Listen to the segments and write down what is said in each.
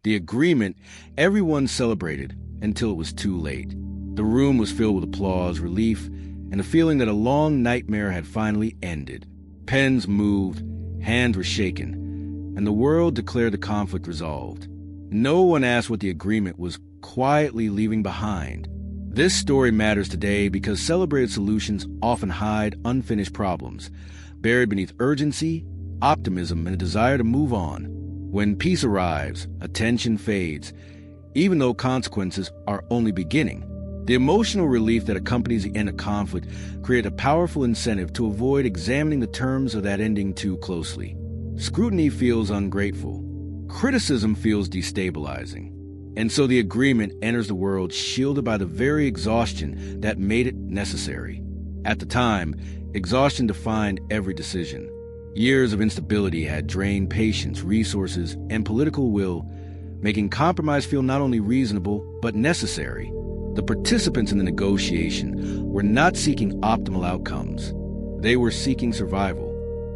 The agreement, everyone celebrated until it was too late. The room was filled with applause, relief, and a feeling that a long nightmare had finally ended. Pens moved, hands were shaken, and the world declared the conflict resolved. No one asked what the agreement was quietly leaving behind. This story matters today because celebrated solutions often hide unfinished problems, buried beneath urgency, optimism, and a desire to move on. When peace arrives, attention fades, even though consequences are only beginning. The emotional relief that accompanies the end of conflict creates a powerful incentive to avoid examining the terms of that ending too closely. Scrutiny feels ungrateful. Criticism feels destabilizing. And so the agreement enters the world shielded by the very exhaustion that made it necessary. At the time, exhaustion defined every decision. Years of instability had drained patience, resources, and political will, making compromise feel not only reasonable, but necessary. The participants in the negotiation were not seeking optimal outcomes. They were seeking survival.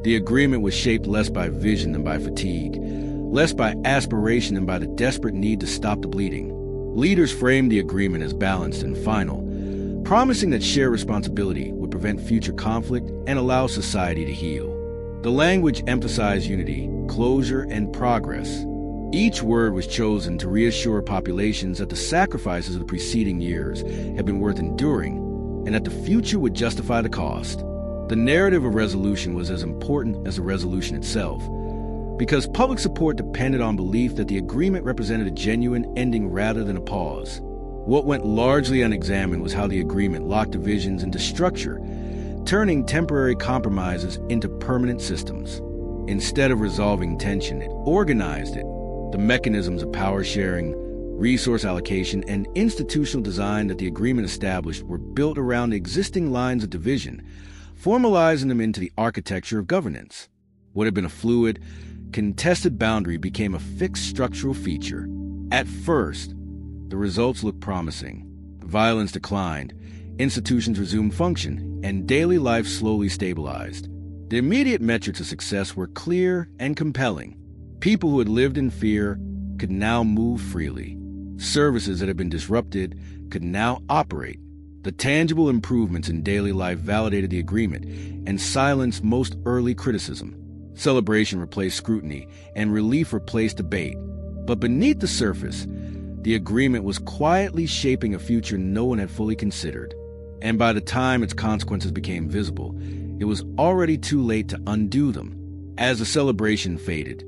The agreement was shaped less by vision than by fatigue, less by aspiration than by the desperate need to stop the bleeding. Leaders framed the agreement as balanced and final, promising that shared responsibility would prevent future conflict and allow society to heal. The language emphasized unity, closure, and progress. Each word was chosen to reassure populations that the sacrifices of the preceding years had been worth enduring, and that the future would justify the cost. The narrative of resolution was as important as the resolution itself, because public support depended on belief that the agreement represented a genuine ending rather than a pause. What went largely unexamined was how the agreement locked divisions into structure, turning temporary compromises into permanent systems. Instead of resolving tension, it organized it. The mechanisms of power sharing, resource allocation, and institutional design that the agreement established were built around the existing lines of division, formalizing them into the architecture of governance. What had been a fluid, contested boundary became a fixed structural feature. At first, the results looked promising. Violence declined, institutions resumed function, and daily life slowly stabilized. The immediate metrics of success were clear and compelling. People who had lived in fear could now move freely. Services that had been disrupted could now operate. The tangible improvements in daily life validated the agreement and silenced most early criticism. Celebration replaced scrutiny, and relief replaced debate. But beneath the surface, the agreement was quietly shaping a future no one had fully considered. And by the time its consequences became visible, it was already too late to undo them. As the celebration faded,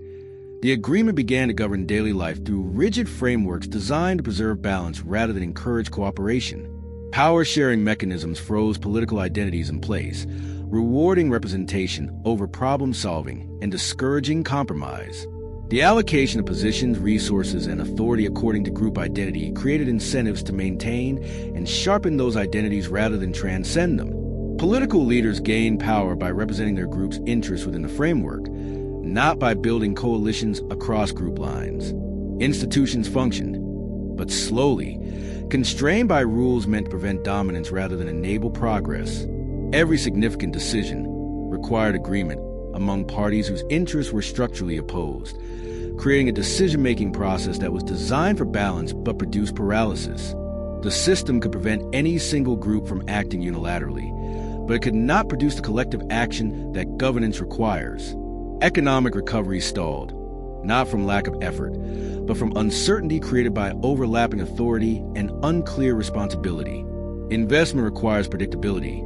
the agreement began to govern daily life through rigid frameworks designed to preserve balance rather than encourage cooperation. Power-sharing mechanisms froze political identities in place, rewarding representation over problem-solving and discouraging compromise. The allocation of positions, resources, and authority according to group identity created incentives to maintain and sharpen those identities rather than transcend them. Political leaders gained power by representing their group's interests within the framework, not by building coalitions across group lines. Institutions functioned, but slowly, constrained by rules meant to prevent dominance rather than enable progress. Every significant decision required agreement among parties whose interests were structurally opposed, creating a decision-making process that was designed for balance but produced paralysis. The system could prevent any single group from acting unilaterally, but it could not produce the collective action that governance requires. Economic recovery stalled, not from lack of effort, but from uncertainty created by overlapping authority and unclear responsibility. Investment requires predictability,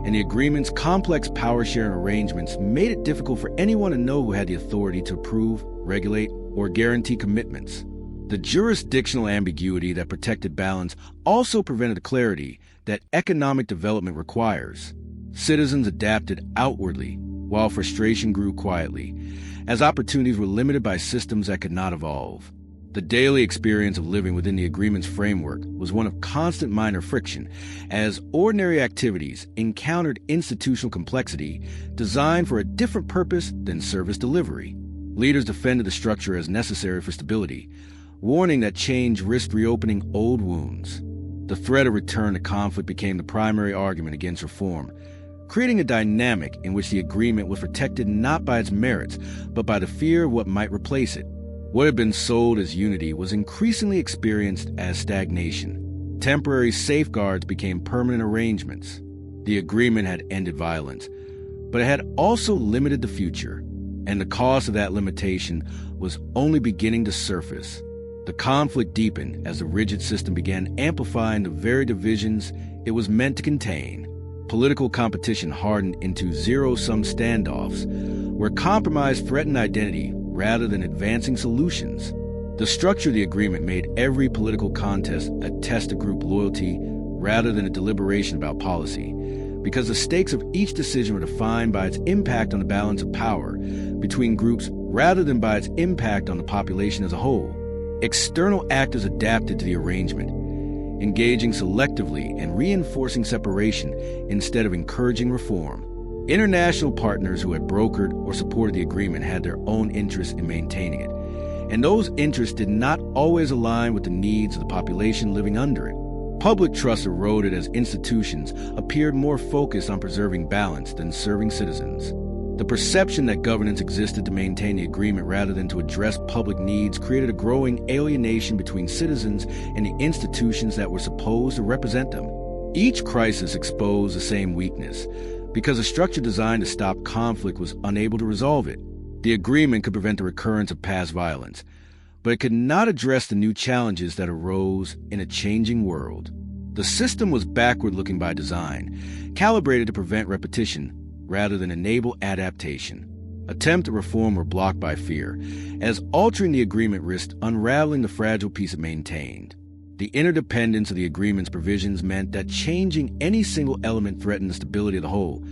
and the agreement's complex power-sharing arrangements made it difficult for anyone to know who had the authority to approve, regulate, or guarantee commitments. The jurisdictional ambiguity that protected balance also prevented the clarity that economic development requires. Citizens adapted outwardly, while frustration grew quietly, as opportunities were limited by systems that could not evolve. The daily experience of living within the agreement's framework was one of constant minor friction, as ordinary activities encountered institutional complexity designed for a different purpose than service delivery. Leaders defended the structure as necessary for stability, warning that change risked reopening old wounds. The threat of return to conflict became the primary argument against reform, creating a dynamic in which the agreement was protected not by its merits, but by the fear of what might replace it. What had been sold as unity was increasingly experienced as stagnation. Temporary safeguards became permanent arrangements. The agreement had ended violence, but it had also limited the future, and the cost of that limitation was only beginning to surface. The conflict deepened as the rigid system began amplifying the very divisions it was meant to contain. Political competition hardened into zero-sum standoffs, where compromise threatened identity rather than advancing solutions. The structure of the agreement made every political contest a test of group loyalty rather than a deliberation about policy, because the stakes of each decision were defined by its impact on the balance of power between groups rather than by its impact on the population as a whole. External actors adapted to the arrangement, engaging selectively and reinforcing separation instead of encouraging reform. International partners who had brokered or supported the agreement had their own interests in maintaining it, and those interests did not always align with the needs of the population living under it. Public trust eroded as institutions appeared more focused on preserving balance than serving citizens. The perception that governance existed to maintain the agreement rather than to address public needs created a growing alienation between citizens and the institutions that were supposed to represent them. Each crisis exposed the same weakness, because a structure designed to stop conflict was unable to resolve it. The agreement could prevent the recurrence of past violence, but it could not address the new challenges that arose in a changing world. The system was backward-looking by design, calibrated to prevent repetition rather than enable adaptation. Attempts at reform were blocked by fear, as altering the agreement risked unraveling the fragile peace it maintained. The interdependence of the agreement's provisions meant that changing any single element threatened the stability of the whole,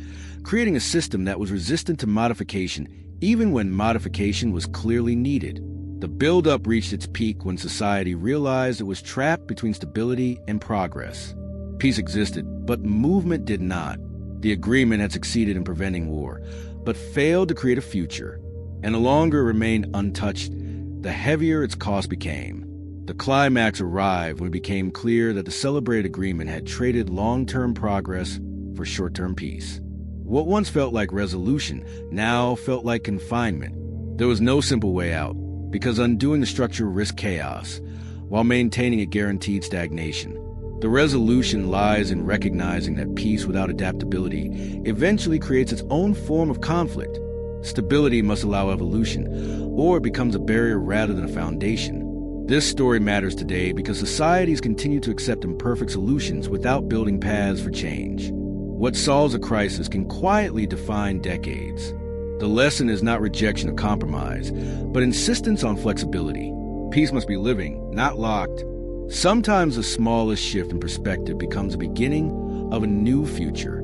creating a system that was resistant to modification even when modification was clearly needed. The build-up reached its peak when society realized it was trapped between stability and progress. Peace existed, but movement did not. The agreement had succeeded in preventing war, but failed to create a future. And the longer it remained untouched, the heavier its cost became. The climax arrived when it became clear that the celebrated agreement had traded long-term progress for short-term peace. What once felt like resolution now felt like confinement. There was no simple way out, because undoing the structure risked chaos, while maintaining it guaranteed stagnation. The resolution lies in recognizing that peace without adaptability eventually creates its own form of conflict. Stability must allow evolution, or it becomes a barrier rather than a foundation. This story matters today because societies continue to accept imperfect solutions without building paths for change. What solves a crisis can quietly define decades. The lesson is not rejection of compromise, but insistence on flexibility. Peace must be living, not locked. Sometimes the smallest shift in perspective becomes the beginning of a new future.